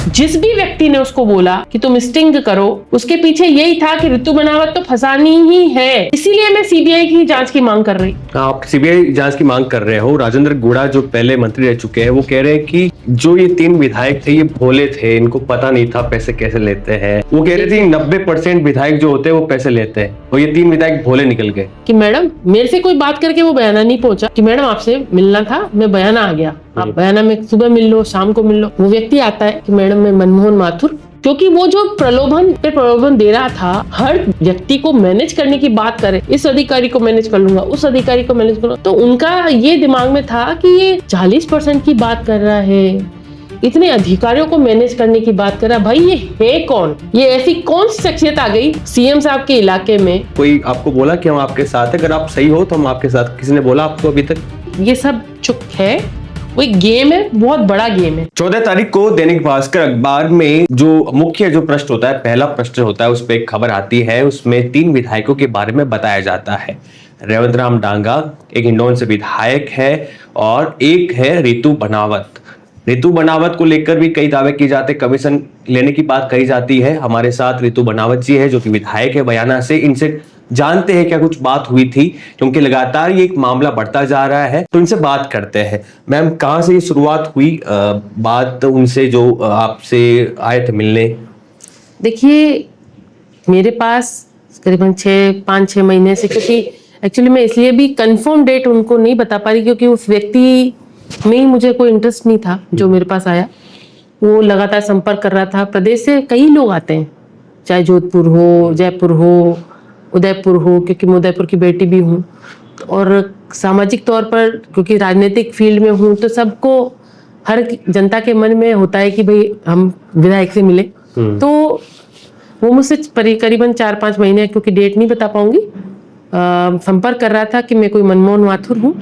जिस भी व्यक्ति ने उसको बोला कि तुम स्टिंग करो, उसके पीछे यही था कि ऋतु बनावत तो फंसानी ही है, इसीलिए मैं सीबीआई की जांच की मांग कर रही। आप सीबीआई जांच की मांग कर रहे हो। राजेंद्र गुड़ा जो पहले मंत्री रह चुके हैं, वो कह रहे हैं कि जो ये 3 विधायक थे ये भोले थे, इनको पता नहीं था पैसे कैसे लेते हैं। वो कह रहे थे 90% विधायक जो होते हैं वो पैसे लेते हैं, और ये 3 विधायक भोले निकल गए। कि मैडम मेरे से कोई बात करके वो बयाना नहीं पहुंचा कि मैडम आपसे मिलना था, मैं बयाना आ गया, आप बयाना में सुबह मिल लो, शाम को मिल लो। वो व्यक्ति आता है कि मैडम मैं मनमोहन माथुर, क्योंकि वो जो प्रलोभन दे रहा था, हर व्यक्ति को मैनेज करने की बात करे, इस अधिकारी को मैनेज कर लूंगा, उस अधिकारी को मैनेज करूंगा, तो उनका ये दिमाग में था कि ये 40% की बात कर रहा है, इतने अधिकारियों को मैनेज करने की बात कर रहा है। भाई ये है कौन? ये ऐसी कौन सी शख्सियत आ गई सीएम साहब के इलाके में? कोई आपको बोला कि हम आपके साथ है, अगर आप सही हो तो हम आपके साथ? किसी ने बोला आपको अभी तक? ये सब चुप है, वो एक गेम है, बहुत बड़ा गेम है। 14 तारीख को दैनिक भास्कर अखबार में जो मुख्य जो पृष्ठ होता है, पहला पृष्ठ होता है, उस पर एक खबर आती है। उसमें 3 विधायकों के बारे में बताया जाता है। रेवंत राम डांगा एक हिंडौन से विधायक है, और एक है रितु बनावत। रितु बनावत को लेकर भी कई दावे किए जाते, कमीशन लेने की बात कही जाती है। हमारे साथ रितु बनावत जी है, जो कि विधायक है बयाना से। इनसे जानते हैं क्या कुछ बात हुई थी, क्योंकि लगातार ये एक मामला बढ़ता जा रहा है, तो इनसे बात करते हैं। मैम, कहाँ से ये शुरुआत हुई बात उनसे जो आपसे आए थे मिलने? देखिए, मेरे पास करीबन 5-6 महीने से, क्योंकि एक्चुअली मैं इसलिए भी कंफर्म डेट उनको नहीं बता पा रही, क्योंकि उस व्यक्ति में ही मुझे कोई इंटरेस्ट नहीं था जो मेरे पास आया। वो लगातार संपर्क कर रहा था। प्रदेश से कई लोग आते हैं, चाहे जोधपुर हो, जयपुर हो, उदयपुर हो, क्योंकि मैं उदयपुर की बेटी भी हूँ, और सामाजिक तौर पर क्योंकि राजनीतिक फील्ड में हूँ, तो सबको, हर जनता के मन में होता है कि भाई हम विधायक से मिले। तो वो मुझसे करीबन 4-5 महीने, क्योंकि डेट नहीं बता पाऊंगी, संपर्क कर रहा था कि मैं कोई मनमोहन माथुर हूँ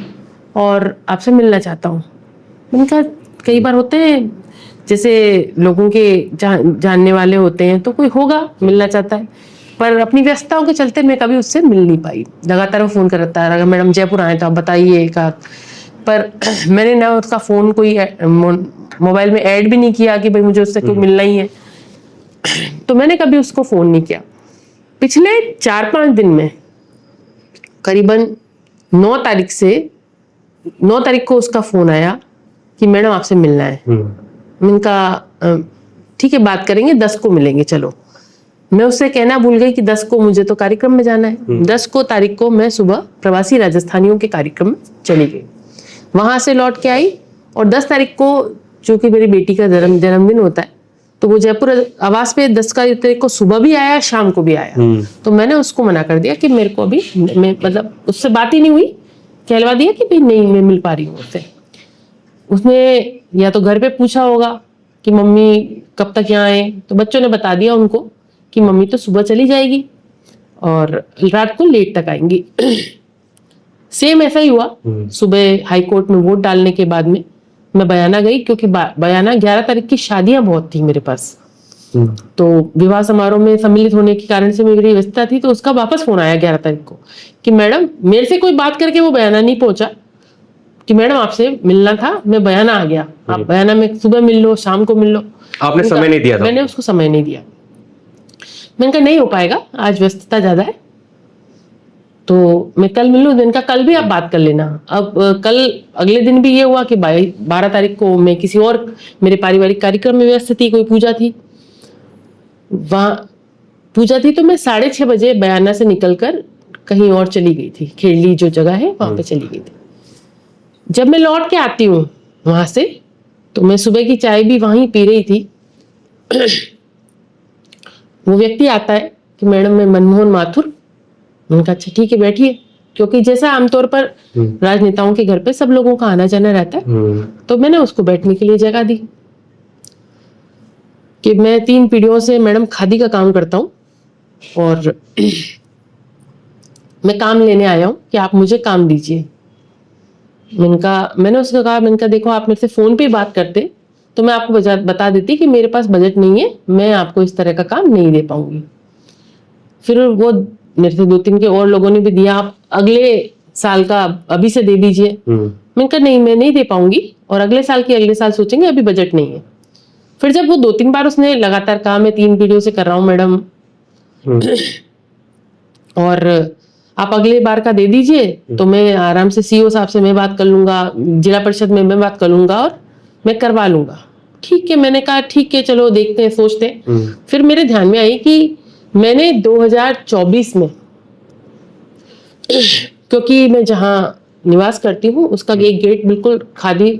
और आपसे मिलना चाहता हूँ। मैंने कहा कई बार होते हैं, जैसे लोगों के जानने वाले होते हैं, तो कोई होगा मिलना चाहता है, पर अपनी व्यस्तताओं के चलते मैं कभी उससे मिल नहीं पाई। लगातार वो फोन करता रहा, मैडम जयपुर आए तो आप बताइए का, पर मैंने ना उसका फोन कोई मोबाइल में ऐड भी नहीं किया कि भाई मुझे उससे कोई मिलना ही है, तो मैंने कभी उसको फोन नहीं किया। पिछले 4-5 दिन में करीबन 9 तारीख को उसका फोन आया कि मैडम आपसे मिलना है। मैंने कहा ठीक है, बात करेंगे, 10 को मिलेंगे, चलो। मैं उससे कहना भूल गई कि 10 को मुझे तो कार्यक्रम में जाना है। 10 तारीख को मैं सुबह प्रवासी राजस्थानियों के कार्यक्रम में चली गई, वहां से लौट के आई, और 10 तारीख को चूंकि मेरी बेटी का जन्मदिन होता है, तो वो जयपुर आवास पे 10 तारीख को सुबह भी आया, शाम को भी आया। तो मैंने उसको मना कर दिया कि मेरे को अभी, मतलब उससे बात ही नहीं हुई, कहलवा दिया कि भाई नहीं मैं मिल पा रही हूँ उससे। उसने या तो घर पे पूछा होगा कि मम्मी कब तक यहाँ आए, तो बच्चों ने बता दिया उनको कि मम्मी तो सुबह चली जाएगी और रात को लेट तक आएंगी। सेम ऐसा ही हुआ। सुबह हाई कोर्ट में वोट डालने के बाद में मैं बयाना गई, क्योंकि बयाना 11 तारीख की शादियां बहुत थी मेरे पास, तो विवाह समारोह में सम्मिलित होने के कारण से मेरी व्यस्तता थी। तो उसका वापस फोन आया 11 तारीख को कि मैडम, मेरे से कोई बात करके वो बयाना नहीं पहुंचा कि मैडम आपसे मिलना था, मैं बयाना आ गया, आप बयाना में सुबह मिल लो, शाम को मिल लो। आपने समय नहीं दिया था? मैंने उसको समय नहीं दिया। मैंने कहा नहीं हो पाएगा, आज व्यस्तता ज्यादा है, तो मैं कल मिल लूँ। दिन का कल भी आप बात कर लेना। अब कल अगले दिन भी ये हुआ कि 12 तारीख को मैं किसी और मेरे पारिवारिक कार्यक्रम में व्यस्त थी, कोई पूजा थी, तो मैं 6:30 बजे बयाना से निकलकर कहीं और चली गई थी, खेड़ी जो जगह है वहां पे चली गई थी। जब मैं लौट के आती हूँ वहां से, तो मैं सुबह की चाय भी वहीं पी रही थी। वो व्यक्ति आता है कि मैडम मैं मनमोहन माथुर। उनका अच्छा ठीक है बैठिए, क्योंकि जैसा आमतौर पर राजनेताओं के घर पे सब लोगों का आना जाना रहता है, तो मैंने उसको बैठने के लिए जगह दी कि मैं 3 पीढ़ियों से मैडम खादी का काम करता हूँ और मैं काम लेने आया हूँ कि आप मुझे काम दीजिए। मैंने उसको कहा, मैंने कहा देखो आप मेरे से फोन पे बात करते तो मैं आपको बता देती कि मेरे पास बजट नहीं है, मैं आपको इस तरह का काम नहीं दे पाऊंगी। फिर वो मेरे से 2-3 के और लोगों ने भी दिया, आप अगले साल का अभी से दे दीजिए। मैंने कहा नहीं, मैं नहीं दे पाऊंगी, और अगले साल सोचेंगे, अभी बजट नहीं है। फिर जब वो 2-3 बार उसने लगातार कहा मैं 3 पीढ़ियों से कर रहा हूँ मैडम, और आप अगले बार का दे दीजिए तो मैं आराम से सीईओ साहब से मैं बात कर लूंगा, जिला परिषद में मैं बात कर लूंगा और मैं करवा लूंगा। ठीक है, मैंने कहा ठीक है चलो देखते हैं, सोचते हैं। फिर मेरे ध्यान में आई कि मैंने 2024 में क्योंकि मैं जहाँ निवास करती हूँ उसका एक गेट बिल्कुल खादी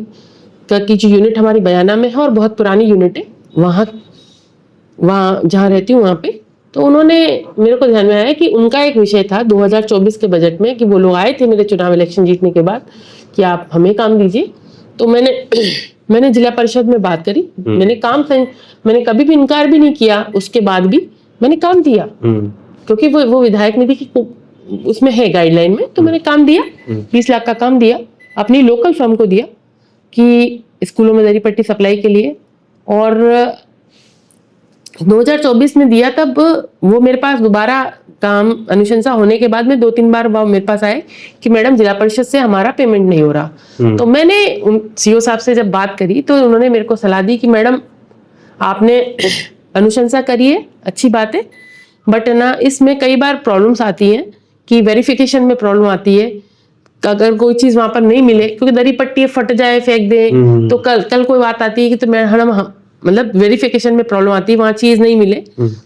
का की जो यूनिट हमारी बयाना में है और बहुत पुरानी यूनिट है, वहाँ जहाँ रहती हूँ वहाँ पे, तो उन्होंने मेरे को ध्यान में आया कि उनका एक विषय था 2024 के बजट में कि वो लोग आए थे मेरे चुनाव इलेक्शन जीतने के बाद कि आप हमें काम दीजिए। तो मैंने जिला परिषद में बात करी, मैंने कभी भी इनकार भी नहीं किया, उसके बाद भी मैंने काम दिया क्योंकि वो विधायक निधि की उसमें है गाइडलाइन में, तो मैंने काम दिया, 20 लाख का काम दिया, अपनी लोकल फर्म को दिया कि स्कूलों में दरी पट्टी सप्लाई के लिए। और 2024 में दिया, तब वो मेरे पास दोबारा काम अनुशंसा होने के बाद में 2-3 बार वो मेरे पास आए कि मैडम जिला परिषद से हमारा पेमेंट नहीं हो रहा। तो मैंने सीईओ साहब से जब बात करी तो उन्होंने मेरे को सलाह दी कि मैडम आपने अनुशंसा करी है, अच्छी बात है, बट ना इसमें कई बार प्रॉब्लम्स आती हैं कि वेरिफिकेशन में प्रॉब्लम आती है, अगर कोई चीज वहां पर नहीं मिले क्योंकि दरी पट्टी फट जाए फेंक दे, तो कल कोई बात आती है कि तो हम मतलब वेरिफिकेशन में प्रॉब्लम आती है, वहां चीज नहीं मिले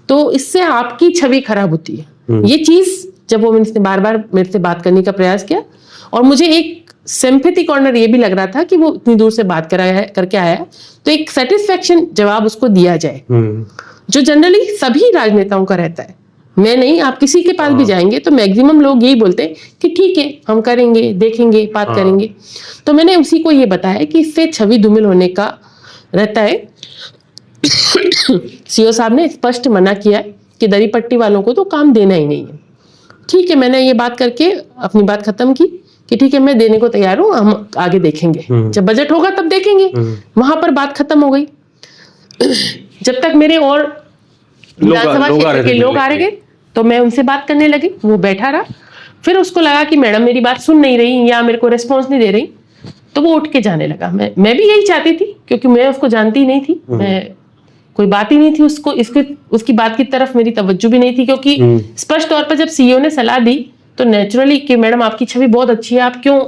तो इससे आपकी छवि खराब होती है। ये चीज जब वो बार बार मेरे से बात करने का प्रयास किया और मुझे एक सिंपैथी कॉर्नर ये भी लग रहा था कि वो इतनी दूर से बात करके आया, तो एक सेटिस्फेक्शन जवाब उसको दिया जाए जो जनरली सभी राजनेताओं का रहता है। मैं नहीं, आप किसी के पास भी जाएंगे तो मैक्सिमम लोग यही बोलते हैं कि ठीक है हम करेंगे, देखेंगे, बात करेंगे। तो मैंने उसी को ये बताया कि इससे छवि धूमिल होने का रहता है। सीईओ साहब ने स्पष्ट मना किया कि दरी पट्टी वालों को तो काम देना ही नहीं है। ठीक है, मैंने ये बात करके अपनी बात खत्म की कि ठीक है मैं देने को तैयार हूँ, हम आगे देखेंगे, जब बजट होगा तब देखेंगे। वहां पर बात खत्म हो गई। जब तक मेरे और विधानसभा क्षेत्र के लोग आ रहे गए तो मैं उनसे बात करने लगी, वो बैठा रहा। फिर उसको लगा कि मैडम मेरी बात सुन नहीं रही या मेरे को रिस्पॉन्स नहीं दे रही, तो वो उठ के जाने लगा। मैं भी यही चाहती थी क्योंकि मैं उसको जानती नहीं थी, मैं कोई बात ही नहीं थी, उसकी बात की तरफ मेरी तवज्जो भी नहीं थी क्योंकि स्पष्ट तौर पर जब सीईओ ने सलाह दी तो नेचुरली कि मैडम आपकी छवि बहुत अच्छी है, आप क्यों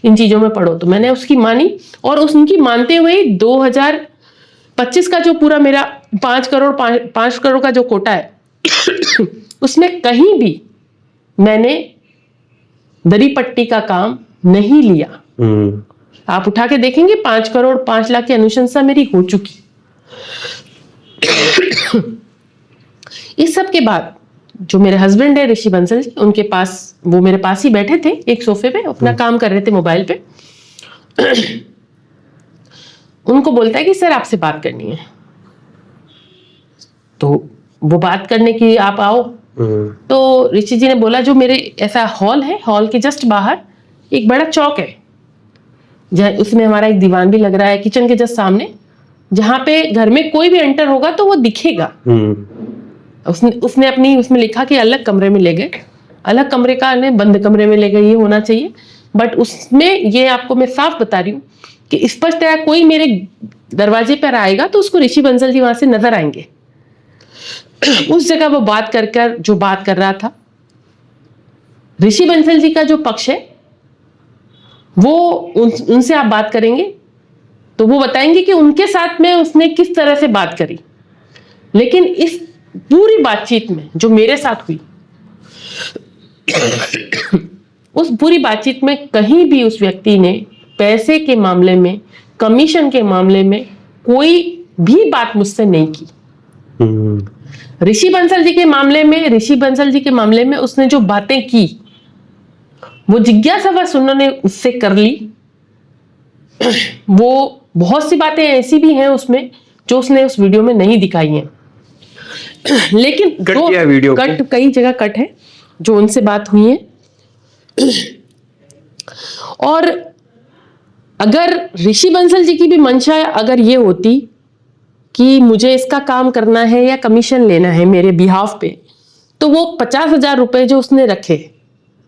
इन चीजों में पढ़ो, तो मैंने उसकी मानी। और उनकी मानते हुए 2025 का जो पूरा मेरा 5 करोड़ का जो कोटा है उसमें कहीं भी मैंने दरी पट्टी का काम नहीं लिया। आप उठा के देखेंगे 5 करोड़ 5 लाख की अनुशंसा मेरी हो चुकी। इस सब के बाद जो मेरे हस्बैंड है ऋषि बंसल जी, उनके पास वो मेरे पास ही बैठे थे एक सोफे पे, अपना काम कर रहे थे मोबाइल पे। उनको बोलता है कि सर आपसे बात करनी है, तो वो बात करने की आप आओ। तो ऋषि जी ने बोला जो मेरे ऐसा हॉल है, हॉल के जस्ट बाहर एक बड़ा चौक है, उसमें हमारा एक दीवान भी लग रहा है किचन के जस्ट सामने, जहां पे घर में कोई भी एंटर होगा तो वो दिखेगा। उसने अपनी उसमें लिखा कि अलग कमरे में ले गए, अलग कमरे का बंद कमरे में ले गए, ये होना चाहिए। बट उसमें ये आपको मैं साफ बता रही हूँ कि स्पष्ट है कोई मेरे दरवाजे पर आएगा तो उसको ऋषि बंसल जी वहां से नजर आएंगे। उस जगह वो बात कर जो बात कर रहा था, ऋषि बंसल जी का जो पक्ष है वो उनसे आप बात करेंगे तो वो बताएंगे कि उनके साथ में उसने किस तरह से बात करी। लेकिन इस पूरी बातचीत में जो मेरे साथ हुई, उस पूरी बातचीत में कहीं भी उस व्यक्ति ने पैसे के मामले में, कमीशन के मामले में कोई भी बात मुझसे नहीं की। ऋषि बंसल जी के मामले में उसने जो बातें की वो जिज्ञासावश उन्होंने उससे कर ली। वो बहुत सी बातें ऐसी भी हैं उसमें जो उसने उस वीडियो में नहीं दिखाई हैं, लेकिन कट कई जगह कट है जो उनसे बात हुई है। और अगर ऋषि बंसल जी की भी मंशा अगर ये होती कि मुझे इसका काम करना है या कमीशन लेना है मेरे बिहाफ पे, तो वो 50,000 रुपए जो उसने रखे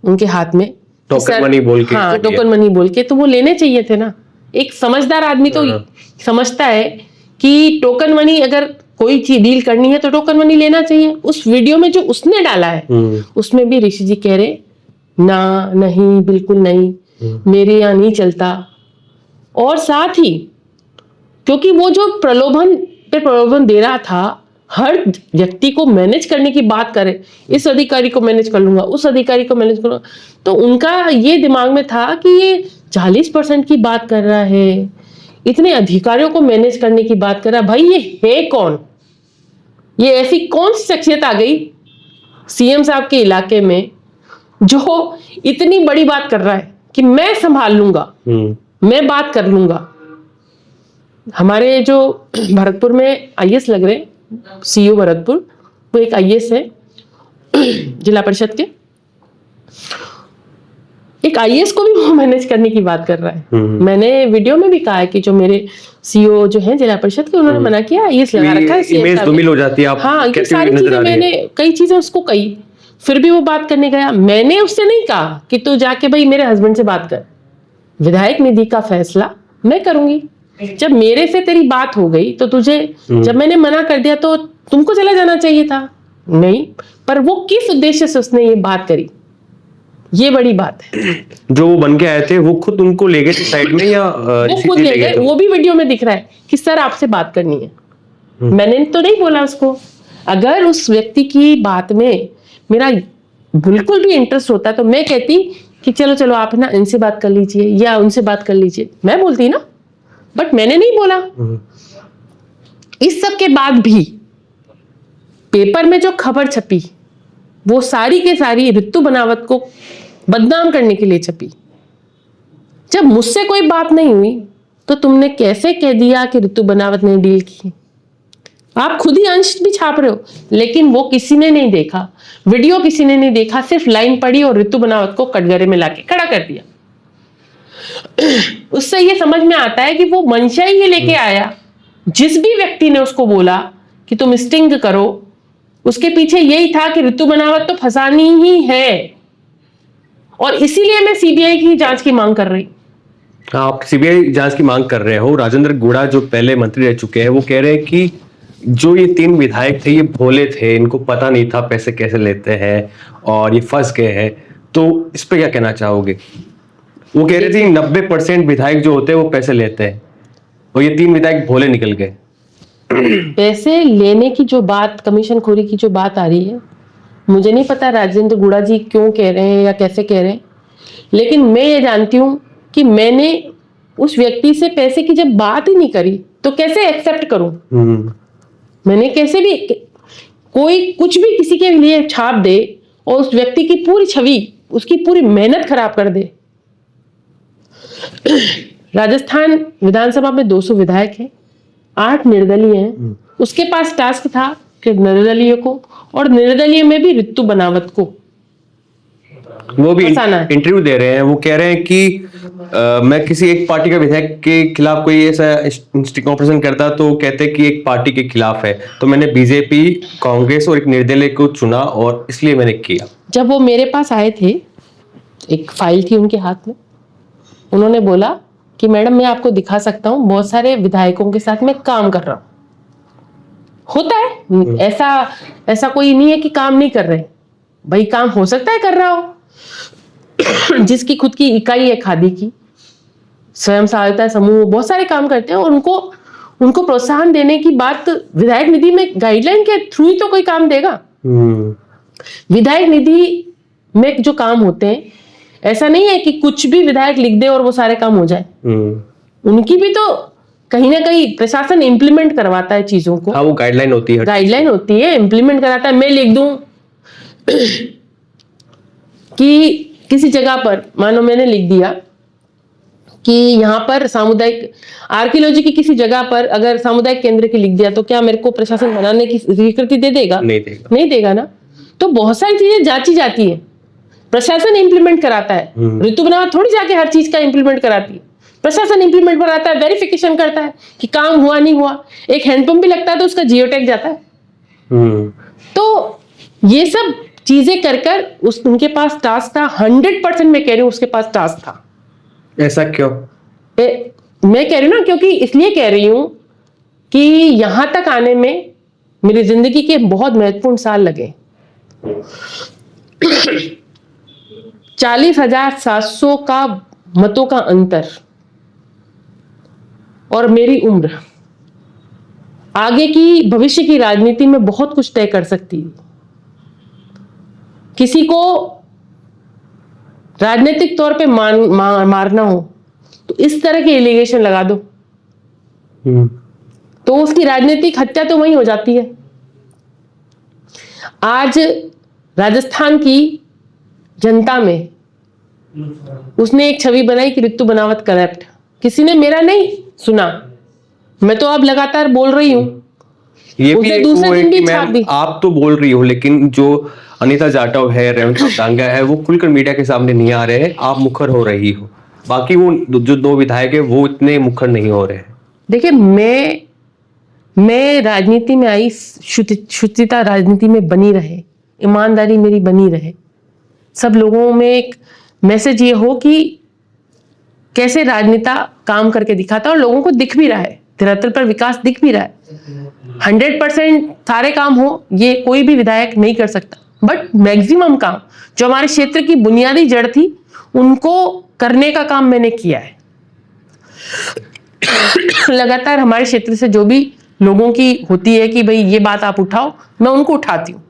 उनके हाथ में टोकन मनी बोल के, टोकन मनी बोल के, तो वो लेने चाहिए थे ना। एक समझदार आदमी तो समझता है कि टोकन मनी, अगर कोई चीज डील करनी है तो टोकन मनी लेना चाहिए। उस वीडियो में जो उसने डाला है उसमें भी ऋषि जी कह रहे ना, नहीं, बिल्कुल नहीं, मेरे यहाँ नहीं चलता। और साथ ही क्योंकि वो जो प्रलोभन पे प्रलोभन दे रहा था, हर व्यक्ति को मैनेज करने की बात करे, इस अधिकारी को मैनेज कर लूंगा, उस अधिकारी को मैनेज करूंगा, तो उनका ये दिमाग में था कि ये 40% की बात कर रहा है, इतने अधिकारियों को मैनेज करने की बात कर रहा है। भाई ये है कौन? ये ऐसी कौन सी शख्सियत आ गई सीएम साहब के इलाके में जो इतनी बड़ी बात कर रहा है कि मैं संभाल लूंगा, मैं बात कर लूंगा। हमारे जो भरतपुर में आईएएस लग रहे, सीईओ भरतपुर, वो एक आईएएस है जिला परिषद के, एक आईएएस को भी वो मैनेज करने की बात कर रहा है। मैंने वीडियो में भी कहा है कि जो मेरे सीईओ जो हैं जिला परिषद के, उन्होंने मना किया, आईएएस लगा रखा है, इमेज धूमिल हो जाती है। आप हाँ, ये सारी चीजें मैंने कई चीजें उसको कही, फिर भी वो बात करने गया। मैंने उससे नहीं कहा कि तू जाके भाई मेरे हस्बैंड से बात कर, विधायक निधि का फैसला मैं करूंगी। जब मेरे से तेरी बात हो गई तो तुझे, जब मैंने मना कर दिया तो तुमको चला जाना चाहिए था। नहीं, पर वो किस उद्देश्य से उसने ये बात करी, ये बड़ी बात है। जो वो बन के आए थे वो खुद उनको ले गए साइड में, या वो खुद ले गए? वो भी वीडियो में दिख रहा है कि सर आपसे बात करनी है। मैंने तो नहीं बोला उसको। अगर उस व्यक्ति की बात में मेरा बिल्कुल भी इंटरेस्ट होता तो मैं कहती कि चलो चलो आप ना इनसे बात कर लीजिए या उनसे बात कर लीजिए, मैं बोलती ना, बट मैंने नहीं बोला। इस सब के बाद भी पेपर में जो खबर छपी वो सारी के सारी ऋतु बनावत को बदनाम करने के लिए छपी। जब मुझसे कोई बात नहीं हुई तो तुमने कैसे कह दिया कि ऋतु बनावत ने डील की? आप खुद ही अंश भी छाप रहे हो, लेकिन वो किसी ने नहीं देखा, वीडियो किसी ने नहीं देखा, सिर्फ लाइन पढ़ी और ऋतु बनावत को कटघरे में लाके खड़ा कर दिया। उससे ये समझ में आता है कि वो मंशा ही ये लेके आया। जिस भी व्यक्ति ने उसको बोला कि तुम स्टिंग करो, उसके पीछे यही था कि ऋतु बनावत तो फंसानी ही है, और इसीलिए मैं सीबीआई की जांच की मांग कर रही। आप सीबीआई जांच की मांग कर रहे हो। राजेंद्र गुड़ा जो पहले मंत्री रह चुके हैं वो कह रहे हैं कि जो ये 3 विधायक थे ये भोले थे, इनको पता नहीं था पैसे कैसे लेते हैं और ये फंस गए हैं। तो इस पे क्या कहना चाहोगे? वो कह रहे थे 90% विधायक जो होते हैं वो पैसे लेते हैं और ये 3 विधायक भोले निकल गए। पैसे लेने की जो बात, कमीशन खोरी की जो बात आ रही है, मुझे नहीं पता राजेंद्र गुड़ा जी क्यों कह रहे हैं या कैसे कह रहे हैं, लेकिन मैं ये जानती हूं कि मैंने उस व्यक्ति से पैसे की जब बात ही नहीं करी तो कैसे एक्सेप्ट करूं? मैंने कैसे भी, कोई कुछ भी किसी के लिए छाप दे और उस व्यक्ति की पूरी छवि, उसकी पूरी मेहनत खराब कर दे। राजस्थान विधानसभा में 200 विधायक हैं, 8 निर्दलीय हैं। उसके पास टास्क था कि निर्दलीय को, और निर्दलीय में भी ऋतु बनावत को वो भी इंटरव्यू दे रहे हैं। वो कह रहे हैं कि मैं किसी एक पार्टी का विधायक के खिलाफ कोई ऐसा स्टिंग ऑपरेशन करता तो कहते कि एक पार्टी के खिलाफ है, तो मैंने बीजेपी, कांग्रेस और एक निर्दलीय को चुना और इसलिए मैंने किया। जब वो मेरे पास आए थे, एक फाइल थी उनके हाथ में, उन्होंने बोला कि मैडम मैं आपको दिखा सकता हूँ, बहुत सारे विधायकों के साथ मैं काम कर रहा हूँ। होता है ऐसा कोई नहीं है कि काम नहीं कर रहे भाई, काम हो सकता है कर रहा हो। जिसकी खुद की इकाई है खादी की, स्वयं सहायता समूह, बहुत सारे काम करते हैं और उनको प्रोत्साहन देने की बात विधायक निधि में गाइडलाइन के थ्रू ही तो कोई काम देगा। विधायक निधि में जो काम होते हैं, ऐसा नहीं है कि कुछ भी विधायक लिख दे और वो सारे काम हो जाए। उनकी भी तो कहीं ना कहीं प्रशासन इंप्लीमेंट करवाता है चीजों को। हाँ, वो गाइडलाइन होती है, इंप्लीमेंट कराता है। मैं लिख दूं कि किसी जगह पर, मानो मैंने लिख दिया कि यहाँ पर सामुदायिक आर्कियोलॉजी की किसी जगह पर अगर सामुदायिक केंद्र की लिख दिया, तो क्या मेरे को प्रशासन बनाने की स्वीकृति दे देगा? नहीं देगा ना। तो बहुत सारी चीजें जांची जाती है, प्रशासन इंप्लीमेंट कराता है। ऋतु बनावत थोड़ी जाके हर चीज का इंप्लीमेंट कराती है, प्रशासन इंप्लीमेंट कराता है, वेरिफिकेशन करता है कि काम हुआ नहीं हुआ। एक हैंडपंप भी लगता है तो उसका जियो टैग जाता है। तो ये सब चीजें कर उनके पास टास्क था। 100% मैं कह रही हूँ उसके पास टास्क था। ऐसा क्यों? मैं कह रही हूँ ना, क्योंकि इसलिए कह रही हूँ कि यहां तक आने में मेरी जिंदगी के बहुत महत्वपूर्ण साल लगे। 40,700 का मतों का अंतर और मेरी उम्र आगे की भविष्य की राजनीति में बहुत कुछ तय कर सकती है। किसी को राजनीतिक तौर पे मारना हो तो इस तरह के एलिगेशन लगा दो तो उसकी राजनीतिक हत्या तो वहीं हो जाती है। आज राजस्थान की जनता में उसने एक छवि बनाई कि रितु बनावत करप्ट। किसी ने मेरा नहीं सुना, मैं तो अब लगातार बोल रही हूं। ये भी एक दूसरे वो है दिन कि भी छाप मैम दी। आप तो बोल रही हो, लेकिन जो अनीता जाटव है, रेवंत डांगा है, वो खुलकर मीडिया के सामने नहीं आ रहे हैं, आप मुखर हो रही हो। बाकी वो जो 2 विधायक है वो इतने मुखर नहीं हो रहे हैं। देखिए, मैं राजनीति में आई, शुचिता राजनीति में बनी रहे, ईमानदारी मेरी बनी रहे, सब लोगों में एक मैसेज ये हो कि कैसे राजनेता काम करके दिखाता है और लोगों को दिख भी रहा है, धरातल पर विकास दिख भी रहा है। 100% सारे काम हो ये कोई भी विधायक नहीं कर सकता, बट मैक्सिमम काम जो हमारे क्षेत्र की बुनियादी जड़ थी उनको करने का काम मैंने किया है। लगातार हमारे क्षेत्र से जो भी लोगों की होती है कि भाई ये बात आप उठाओ, मैं उनको उठाती हूँ।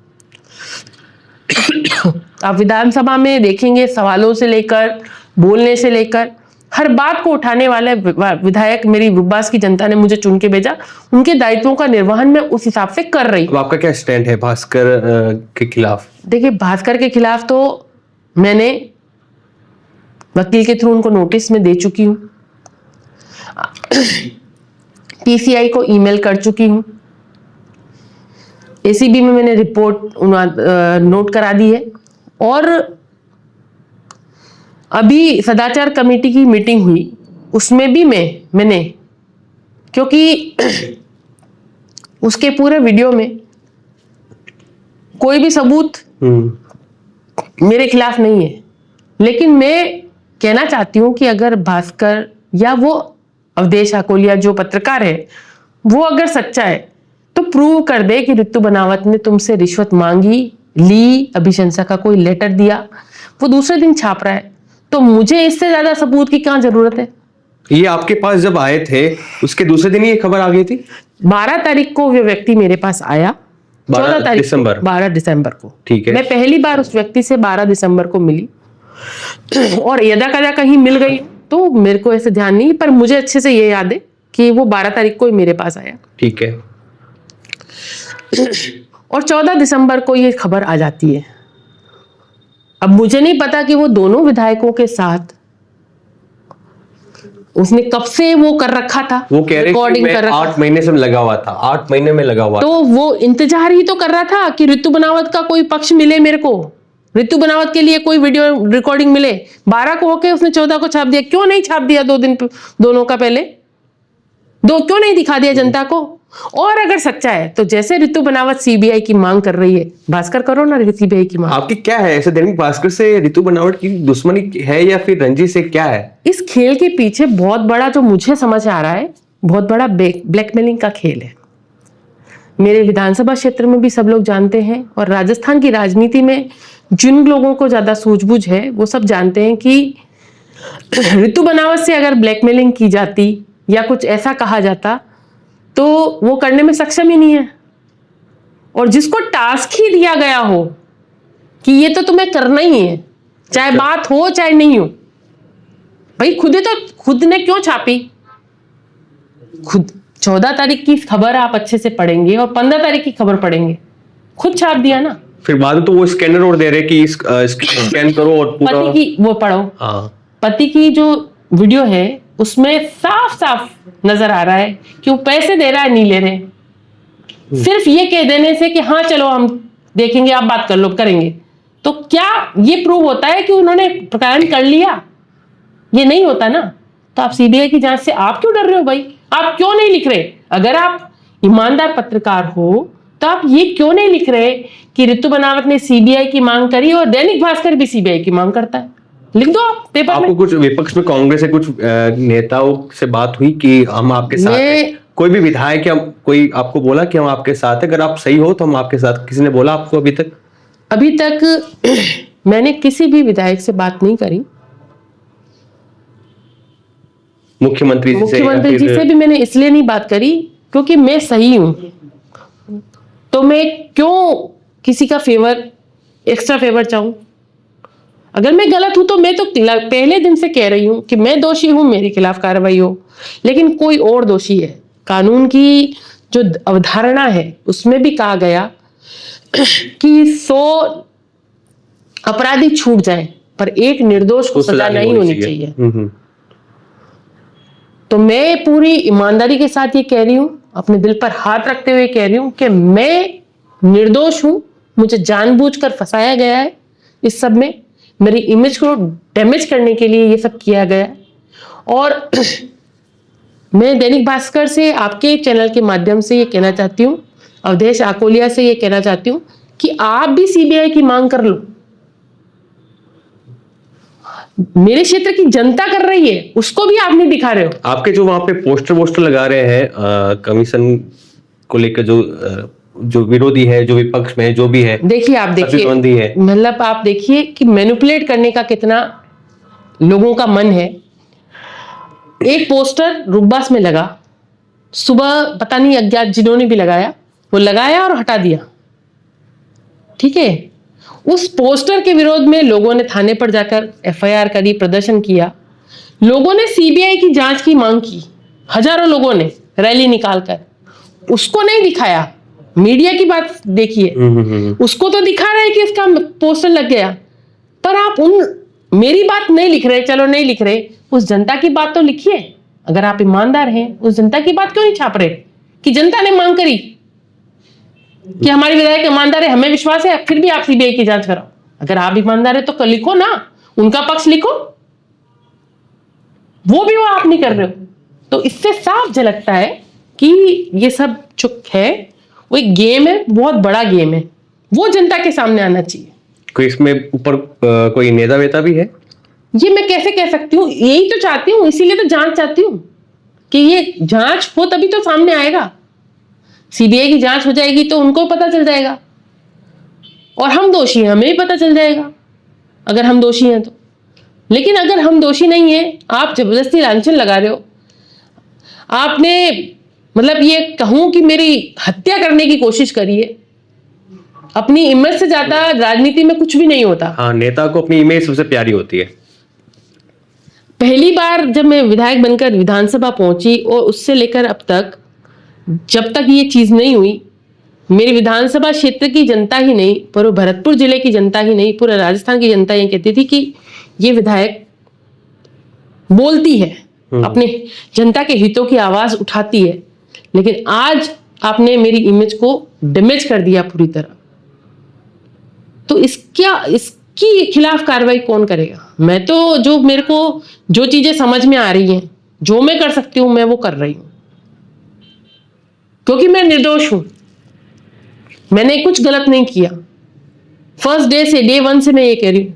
आप विधानसभा में देखेंगे, सवालों से लेकर बोलने से लेकर हर बात को उठाने वाले विधायक मेरी रुब्बास की जनता ने मुझे चुन के भेजा, उनके दायित्वों का निर्वहन मैं उस हिसाब से कर रही हूँ। आपका क्या स्टैंड है भास्कर के खिलाफ? देखिए, भास्कर के खिलाफ तो मैंने वकील के थ्रू उनको नोटिस में दे चुकी हूँ, पीसीआई को ईमेल कर चुकी हूँ, एसीबी में मैंने रिपोर्ट नोट करा दी है और अभी सदाचार कमेटी की मीटिंग हुई, उसमें भी मैंने क्योंकि उसके पूरे वीडियो में कोई भी सबूत मेरे खिलाफ नहीं है, लेकिन मैं कहना चाहती हूं कि अगर भास्कर या वो अवधेश आकोलिया जो पत्रकार है वो अगर सच्चा है तो प्रूव कर दे कि रितु बनावत ने तुमसे रिश्वत मांगी, ली, अभिशंसा का कोई लेटर दिया, वो दूसरे दिन छाप रहा है, तो मुझे इससे ज्यादा सबूत की क्या जरूरत है? ये आपके पास जब आए थे उसके दूसरे दिन ही ये खबर आ गई थी? 12 तारीख को वो व्यक्ति मेरे पास आया, 14 तारीख 12 दिसंबर को। ठीक है। मैं पहली बार उस व्यक्ति से 12 दिसंबर को मिली और यदा कदा कहीं मिल गई तो मेरे को ऐसे ध्यान नहीं, पर मुझे अच्छे से ये याद है कि वो 12 तारीख को ही मेरे पास आया। ठीक है। और 14 दिसंबर को ये खबर आ जाती है। अब मुझे नहीं पता कि वो दोनों विधायकों के साथ उसने कब से वो कर रखा था, वो कह रहे रिकॉर्डिंग कर रखा 8 महीने से लगा हुआ था, 8 महीने में लगा हुआ तो वो इंतजार ही तो कर रहा था कि रितु बनावत का कोई पक्ष मिले, मेरे को रितु बनावत के लिए कोई वीडियो रिकॉर्डिंग मिले। 12 को होके उसने 14 को छाप दिया। क्यों नहीं छाप दिया 2 दिन दोनों का पहले? क्यों नहीं दिखा दिया जनता को? और अगर सच्चा है तो जैसे रितु बनावत सीबीआई की मांग कर रही है, भास्कर करो ना सीबीआई की मांग। आपकी क्या है ऐसे दैनिक भास्कर से रितु बनावट की दुश्मनी है या फिर रंजिश से क्या है? इस खेल के पीछे बहुत बड़ा, जो मुझे समझ आ रहा है, बहुत बड़ा ब्लैकमेलिंग का खेल है। मेरे विधानसभा क्षेत्र में भी सब लोग जानते हैं और राजस्थान की राजनीति में जिन लोगों को ज्यादा सूझबूझ है वो सब जानते हैं कि रितु बनावत से अगर ब्लैकमेलिंग की जाती या कुछ ऐसा कहा जाता तो वो करने में सक्षम ही नहीं है। और जिसको टास्क ही दिया गया हो कि ये तो तुम्हें करना ही है, चाहे बात हो चाहे नहीं हो, भाई खुद ने क्यों छापी? खुद 14 तारीख की खबर आप अच्छे से पढ़ेंगे और 15 तारीख की खबर पढ़ेंगे, खुद छाप दिया ना। फिर बाद में तो वो स्कैनर और दे रहे कि स्कैन करो और पूरा पति की वो पढ़ो। हाँ। पति की जो वीडियो है उसमें साफ साफ नजर आ रहा है कि वो पैसे दे रहा है, नहीं ले रहे। सिर्फ ये कह देने से कि हाँ चलो हम देखेंगे, आप बात कर लो, करेंगे, तो क्या ये प्रूव होता है कि उन्होंने प्रकरण कर लिया? ये नहीं होता ना। तो आप सीबीआई की जांच से आप क्यों डर रहे हो भाई? आप क्यों नहीं लिख रहे? अगर आप ईमानदार पत्रकार हो तो आप ये क्यों नहीं लिख रहे कि रितु बनावत ने सीबीआई की मांग करी और दैनिक भास्कर भी सीबीआई की मांग करता है? लिख दो आप पेपर में। आपको कुछ विपक्ष में कांग्रेस से कुछ नेताओं से बात हुई कि हम आपके साथ हैं? कोई भी विधायक या कोई आपको बोला कि हम आपके साथ है, अगर आप सही हो तो हम आपके साथ, किसी ने बोला आपको अभी तक? अभी तक मैंने किसी भी विधायक से बात नहीं करी। मुख्यमंत्री जी से या मुख्यमंत्री जी फिर- से भी मैंने इसलिए नहीं बात करी क्योंकि मैं सही हूं, तो मैं क्यों किसी का फेवर, एक्स्ट्रा फेवर चाहूं? अगर मैं गलत हूं तो मैं तो पहले दिन से कह रही हूं कि मैं दोषी हूं, मेरे खिलाफ कार्रवाई हो, लेकिन कोई और दोषी है। कानून की जो अवधारणा है उसमें भी कहा गया कि 100 अपराधी छूट जाएं पर एक निर्दोष को सजा नहीं होनी चाहिए। तो मैं पूरी ईमानदारी के साथ ये कह रही हूं, अपने दिल पर हाथ रखते हुए कह रही हूं कि मैं निर्दोष हूं, मुझे जानबूझकर फंसाया गया है इस सब में, मेरी इमेज को डैमेज करने के लिए ये सब किया गया है। और मैं दैनिक भास्कर से, आपके चैनल के माध्यम से ये कहना चाहती हूँ, अवधेश आकोलिया से ये कहना चाहती हूँ कि आप भी सीबीआई की मांग कर लो। मेरे क्षेत्र की जनता कर रही है, उसको भी आप नहीं दिखा रहे हो। आपके जो वहां पे पोस्टर वोस्टर लगा रहे हैं कमीशन को लेकर, जो विरोधी है, जो विपक्ष में है, जो भी है, देखिए, आप देखिए, प्रतिद्वंदी है, मतलब आप देखिए कि मैनिपुलेट करने का कितना लोगों का मन है। एक पोस्टर रुकबास में लगा, सुबह पता नहीं अज्ञात जिन्होंने भी लगाया, वो लगाया और हटा दिया, ठीक है। उस पोस्टर के विरोध में लोगों ने थाने पर जाकर एफआईआर करी, प्रदर्शन किया, लोगों ने सीबीआई की जांच की मांग की, हजारों लोगों ने रैली निकालकर। उसको नहीं दिखाया, मीडिया की बात देखिए, उसको तो दिखा रहे कि इसका पोस्टर लग गया, पर आप मेरी बात नहीं लिख रहे। चलो नहीं लिख रहे, उस जनता की बात तो लिखिए। अगर आप ईमानदार हैं, उस जनता की बात क्यों नहीं छाप रहे कि जनता ने मांग करी कि हमारी विधायक ईमानदार है, हमें विश्वास है, फिर भी आप सीबीआई की जांच कराओ। अगर आप ईमानदार है तो लिखो ना, उनका पक्ष लिखो, वो भी वो आप नहीं कर रहे हो। तो इससे साफ झलकता है कि ये सब जो है वो एक गेम है, बहुत बड़ा गेम है, वो जनता के सामने आना चाहिए। कोई इसमें ऊपर कोई नेता वेता भी है? ये मैं कैसे कह सकती हूँ, यही तो चाहती हूँ, इसीलिए तो जांच चाहती हूँ कि ये जांच हो तभी तो सामने आएगा। सीबीआई की जांच हो जाएगी तो उनको पता चल जाएगा, और हम दोषी हैं, हमें भी पता चल जाएगा अगर हम दोषी हैं तो। लेकिन अगर हम दोषी नहीं है, आप जबरदस्ती लांछन लगा रहे हो, आपने मतलब ये कहूं कि मेरी हत्या करने की कोशिश करी है। अपनी इमेज से ज्यादा राजनीति में कुछ भी नहीं होता। हाँ, नेता को अपनी इमेज सबसे प्यारी होती है। पहली बार जब मैं विधायक बनकर विधानसभा पहुंची और उससे लेकर अब तक, जब तक ये चीज नहीं हुई, मेरी विधानसभा क्षेत्र की जनता ही नहीं, पूरे भरतपुर जिले की जनता ही नहीं, पूरे राजस्थान की जनता ये कहती थी कि ये विधायक बोलती है, अपने जनता के हितों की आवाज उठाती है। लेकिन आज आपने मेरी इमेज को डैमेज कर दिया पूरी तरह। तो इसकी खिलाफ कार्रवाई कौन करेगा? मैं तो, जो मेरे को जो चीजें समझ में आ रही हैं, जो मैं कर सकती हूं, मैं वो कर रही हूं, क्योंकि मैं निर्दोष हूं, मैंने कुछ गलत नहीं किया। फर्स्ट डे से, डे 1 से मैं ये कह रही हूं।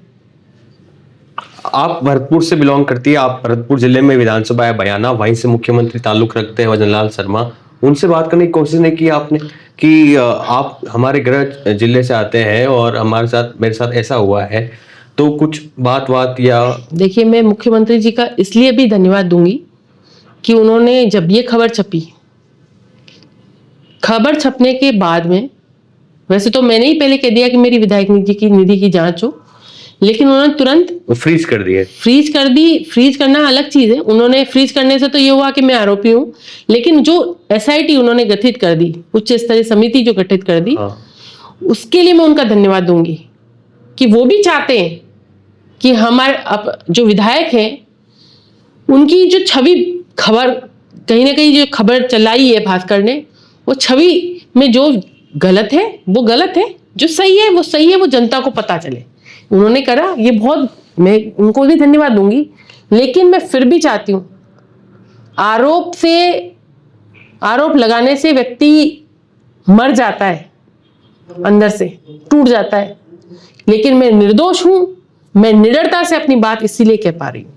आप भरतपुर से बिलोंग करती है, आप भरतपुर जिले में विधानसभा है बयाना, वहीं से मुख्यमंत्री ताल्लुक रखते हैं भजन लाल शर्मा। उनसे बात करने की कोशिश नहीं की आपने कि आप हमारे गृह जिले से आते हैं और हमारे साथ, मेरे साथ ऐसा हुआ है, तो कुछ बात या? देखिए, मैं मुख्यमंत्री जी का इसलिए भी धन्यवाद दूंगी कि उन्होंने जब ये खबर छपी, खबर छपने के बाद में, वैसे तो मैंने ही पहले कह दिया कि मेरी विधायक निधि की जांच हो, लेकिन उन्होंने तुरंत फ्रीज कर दिए। फ्रीज कर दी। फ्रीज करना अलग चीज है, उन्होंने फ्रीज करने से तो ये हुआ कि मैं आरोपी हूं, लेकिन जो एसआईटी उन्होंने गठित कर दी, उच्च स्तरीय समिति जो गठित कर दी, उसके लिए मैं उनका धन्यवाद दूंगी कि वो भी चाहते हैं कि हमारे जो विधायक हैं उनकी जो छवि, खबर कहीं ना कहीं जो खबर चलाई है भास्कर ने, वो छवि में जो गलत है वो गलत है, जो सही है वो सही है, वो जनता को पता चले। उन्होंने करा, ये बहुत, मैं उनको भी धन्यवाद दूंगी। लेकिन मैं फिर भी चाहती हूँ, आरोप लगाने से व्यक्ति मर जाता है, अंदर से टूट जाता है, लेकिन मैं निर्दोष हूं, मैं निडरता से अपनी बात इसीलिए कह पा रही हूँ।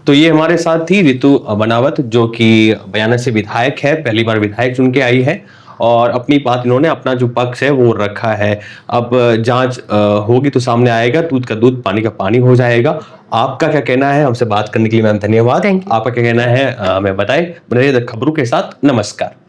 तो ये हमारे साथ थी रितु बनावत, जो कि बयाना से विधायक है, पहली बार विधायक चुन के आई है और अपनी बात इन्होंने, अपना जो पक्ष है वो रखा है। अब जांच होगी तो सामने आएगा, दूध का दूध पानी का पानी हो जाएगा। आपका क्या कहना है? हमसे बात करने के लिए मैम धन्यवाद। Thank you. आपका क्या कहना है हमें बताएं। बने रहिए खबरों के साथ। नमस्कार।